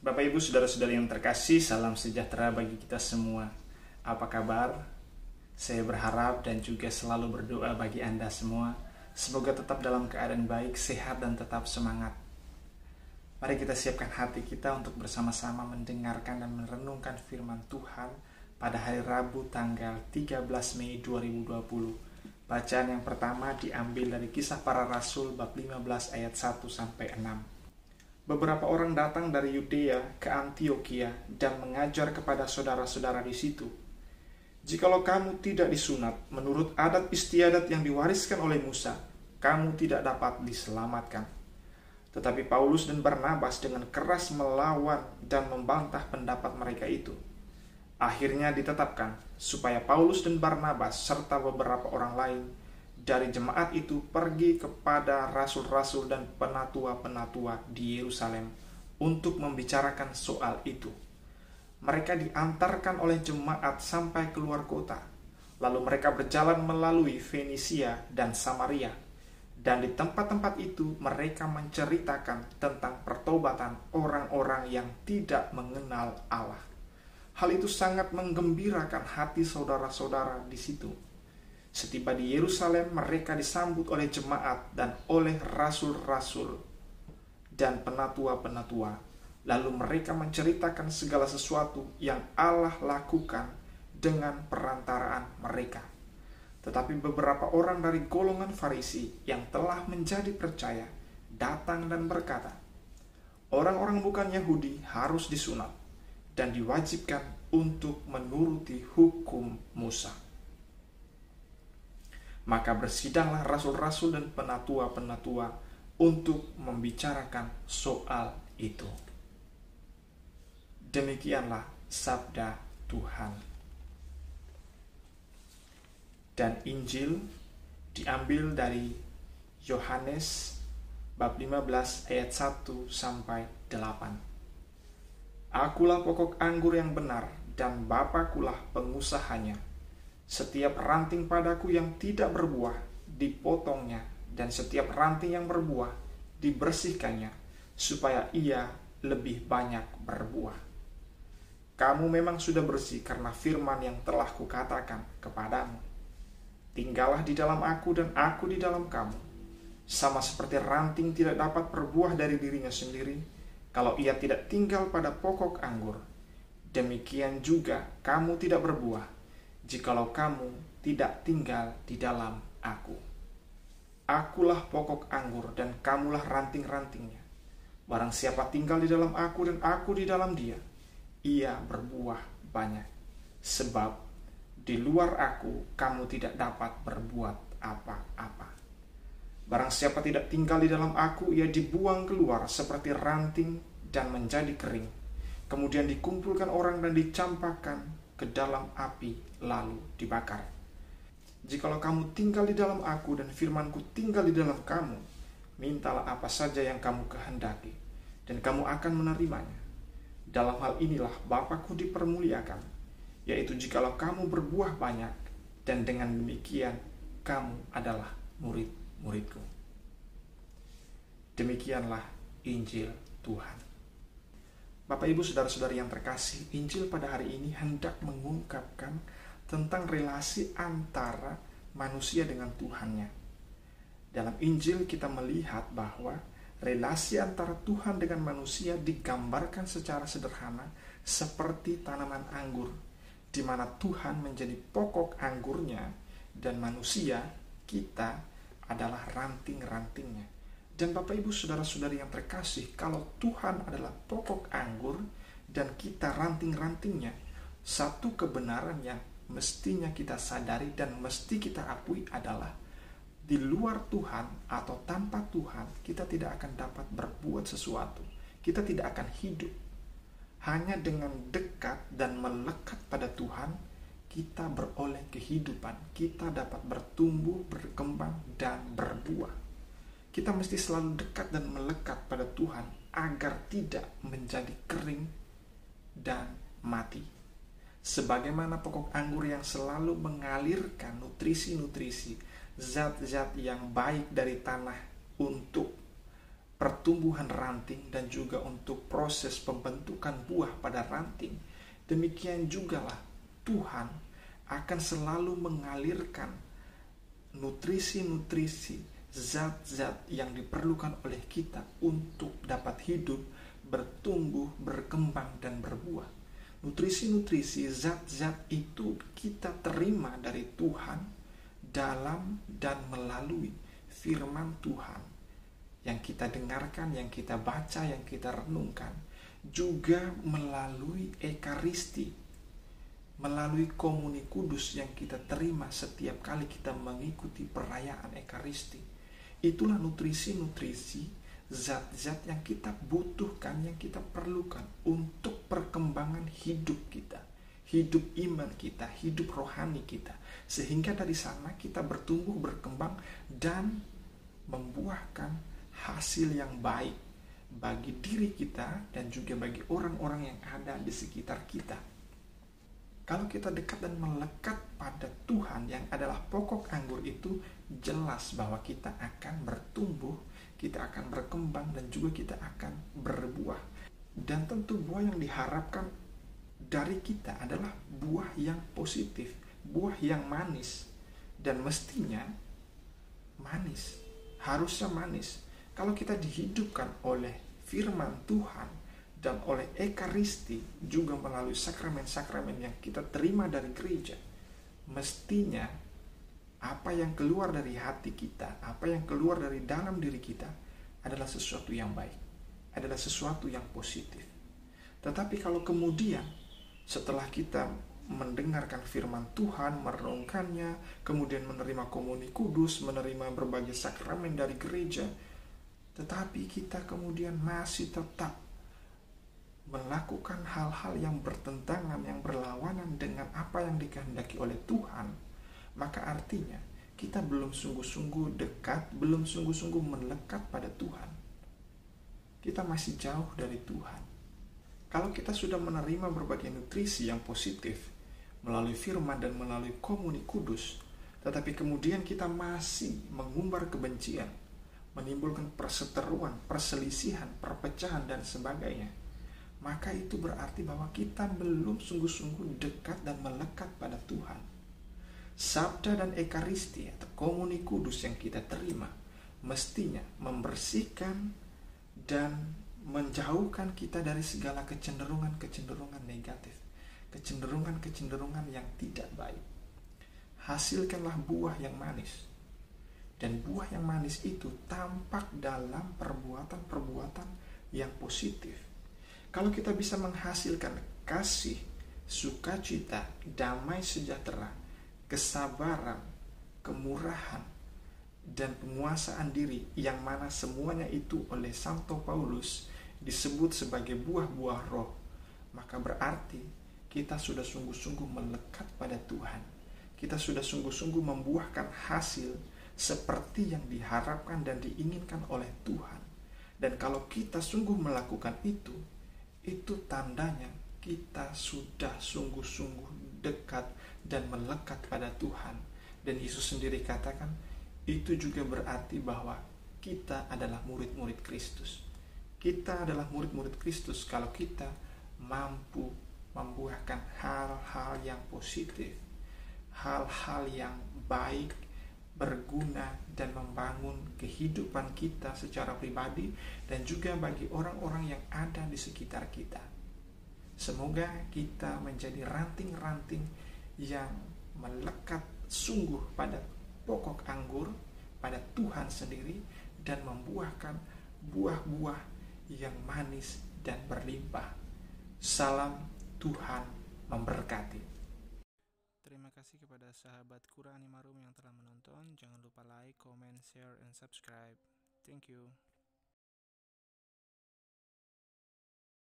Bapak Ibu Saudara-saudari yang terkasih, salam sejahtera bagi kita semua. Apa kabar? Saya berharap dan juga selalu berdoa bagi Anda semua. Semoga tetap dalam keadaan baik, sehat dan tetap semangat. Mari kita siapkan hati kita untuk bersama-sama mendengarkan dan merenungkan firman Tuhan pada hari Rabu tanggal 13 Mei 2020. Bacaan yang pertama diambil dari Kisah Para Rasul bab 15 ayat 1-6. Beberapa orang datang dari Yudea ke Antiokhia dan mengajar kepada saudara-saudara di situ. Jikalau kamu tidak disunat menurut adat istiadat yang diwariskan oleh Musa, kamu tidak dapat diselamatkan. Tetapi Paulus dan Barnabas dengan keras melawan dan membantah pendapat mereka itu. Akhirnya ditetapkan supaya Paulus dan Barnabas serta beberapa orang lain dari jemaat itu pergi kepada rasul-rasul dan penatua-penatua di Yerusalem untuk membicarakan soal itu. Mereka diantarkan oleh jemaat sampai keluar kota. Lalu mereka berjalan melalui Fenisia dan Samaria. Dan di tempat-tempat itu mereka menceritakan tentang pertobatan orang-orang yang tidak mengenal Allah. Hal itu sangat menggembirakan hati saudara-saudara di situ. Setiba di Yerusalem, mereka disambut oleh jemaat dan oleh rasul-rasul dan penatua-penatua. Lalu mereka menceritakan segala sesuatu yang Allah lakukan dengan perantaraan mereka. Tetapi beberapa orang dari golongan Farisi yang telah menjadi percaya datang dan berkata, orang-orang bukan Yahudi harus disunat dan diwajibkan untuk menuruti hukum Musa. Maka bersidanglah rasul-rasul dan penatua-penatua untuk membicarakan soal itu. Demikianlah sabda Tuhan. Dan Injil diambil dari Yohanes bab 15 ayat 1-8. Akulah pokok anggur yang benar dan Bapakulah pengusahanya. Setiap ranting padaku yang tidak berbuah dipotongnya, dan setiap ranting yang berbuah dibersihkannya, supaya ia lebih banyak berbuah. Kamu memang sudah bersih karena firman yang telah kukatakan kepadamu. Tinggallah di dalam aku dan aku di dalam kamu. Sama seperti ranting tidak dapat berbuah dari dirinya sendiri kalau ia tidak tinggal pada pokok anggur, demikian juga kamu tidak berbuah jikalau kamu tidak tinggal di dalam aku. Akulah pokok anggur dan kamulah ranting-rantingnya. Barang siapa tinggal di dalam aku dan aku di dalam dia, ia berbuah banyak. Sebab di luar aku kamu tidak dapat berbuat apa-apa. Barang siapa tidak tinggal di dalam aku, ia dibuang keluar seperti ranting dan menjadi kering. Kemudian dikumpulkan orang dan dicampakkan ke dalam api lalu dibakar. Jikalau kamu tinggal di dalam aku dan firmanku tinggal di dalam kamu, mintalah apa saja yang kamu kehendaki dan kamu akan menerimanya. Dalam hal inilah Bapakku dipermuliakan, yaitu jikalau kamu berbuah banyak, dan dengan demikian kamu adalah murid-muridku. Demikianlah Injil Tuhan. Bapak Ibu Saudara-saudari yang terkasih, Injil pada hari ini hendak mengungkapkan tentang relasi antara manusia dengan Tuhannya. Dalam Injil kita melihat bahwa relasi antara Tuhan dengan manusia digambarkan secara sederhana seperti tanaman anggur, di mana Tuhan menjadi pokok anggurnya dan manusia, kita, adalah ranting-rantingnya. Dan Bapak Ibu Saudara-saudari yang terkasih, kalau Tuhan adalah pokok anggur dan kita ranting-rantingnya, satu kebenaran yang mestinya kita sadari dan mesti kita akui adalah di luar Tuhan atau tanpa Tuhan kita tidak akan dapat berbuat sesuatu. Kita tidak akan hidup. Hanya dengan dekat dan melekat pada Tuhan kita beroleh kehidupan. Kita dapat bertumbuh, berkembang dan berbuah. Kita mesti selalu dekat dan melekat pada Tuhan agar tidak menjadi kering dan mati. Sebagaimana pokok anggur yang selalu mengalirkan nutrisi-nutrisi, zat-zat yang baik dari tanah untuk pertumbuhan ranting dan juga untuk proses pembentukan buah pada ranting, demikian jugalah Tuhan akan selalu mengalirkan nutrisi-nutrisi, zat-zat yang diperlukan oleh kita untuk dapat hidup, bertumbuh, berkembang, dan berbuah. Nutrisi-nutrisi, zat-zat itu kita terima dari Tuhan dalam dan melalui firman Tuhan yang kita dengarkan, yang kita baca, yang kita renungkan, juga melalui ekaristi, melalui komuni kudus yang kita terima setiap kali kita mengikuti perayaan ekaristi. Itulah nutrisi-nutrisi, zat-zat yang kita butuhkan, yang kita perlukan untuk perkembangan hidup kita, hidup iman kita, hidup rohani kita, sehingga dari sana kita bertumbuh, berkembang, dan membuahkan hasil yang baik bagi diri kita dan juga bagi orang-orang yang ada di sekitar kita. Kalau kita dekat dan melekat pada Tuhan yang adalah pokok anggur itu, jelas bahwa kita akan bertumbuh, kita akan berkembang, dan juga kita akan berbuah. Dan tentu buah yang diharapkan dari kita adalah buah yang positif, buah yang manis, dan mestinya manis, harusnya manis. Kalau kita dihidupkan oleh firman Tuhan dan oleh ekaristi, juga melalui sakramen-sakramen yang kita terima dari gereja, mestinya apa yang keluar dari hati kita, apa yang keluar dari dalam diri kita adalah sesuatu yang baik, adalah sesuatu yang positif. Tetapi kalau kemudian setelah kita mendengarkan firman Tuhan, merenungkannya, kemudian menerima komuni kudus, menerima berbagai sakramen dari gereja, tetapi kita kemudian masih tetap melakukan hal-hal yang bertentangan, yang berlawanan dengan apa yang dikehendaki oleh Tuhan, maka artinya kita belum sungguh-sungguh dekat, belum sungguh-sungguh melekat pada Tuhan. Kita masih jauh dari Tuhan. Kalau kita sudah menerima berbagai nutrisi yang positif melalui firman dan melalui komuni kudus, tetapi kemudian kita masih mengumbar kebencian, menimbulkan perseteruan, perselisihan, perpecahan, dan sebagainya, maka itu berarti bahwa kita belum sungguh-sungguh dekat dan melekat pada Tuhan. Sabda dan ekaristi atau komuni kudus yang kita terima mestinya membersihkan dan menjauhkan kita dari segala kecenderungan-kecenderungan negatif, kecenderungan-kecenderungan yang tidak baik. Hasilkanlah buah yang manis. Dan buah yang manis itu tampak dalam perbuatan-perbuatan yang positif. Kalau kita bisa menghasilkan kasih, sukacita, damai sejahtera, kesabaran, kemurahan, dan penguasaan diri, yang mana semuanya itu oleh Santo Paulus disebut sebagai buah-buah roh, maka berarti kita sudah sungguh-sungguh melekat pada Tuhan. Kita sudah sungguh-sungguh membuahkan hasil seperti yang diharapkan dan diinginkan oleh Tuhan. Dan kalau kita sungguh melakukan itu tandanya kita sudah sungguh-sungguh dekat dan melekat pada Tuhan. Dan Yesus sendiri katakan, itu juga berarti bahwa kita adalah murid-murid Kristus. Kita adalah murid-murid Kristus kalau kita mampu membuahkan hal-hal yang positif, hal-hal yang baik, berguna, dan membangun kehidupan kita secara pribadi dan juga bagi orang-orang yang ada di sekitar kita. Semoga kita menjadi ranting-ranting yang melekat sungguh pada pokok anggur, pada Tuhan sendiri, dan membuahkan buah-buah yang manis dan berlimpah. Salam, Tuhan memberkati. Terima kasih kepada sahabat Qur'animarum yang telah menonton. Jangan lupa like, comment, share, and subscribe. Thank you.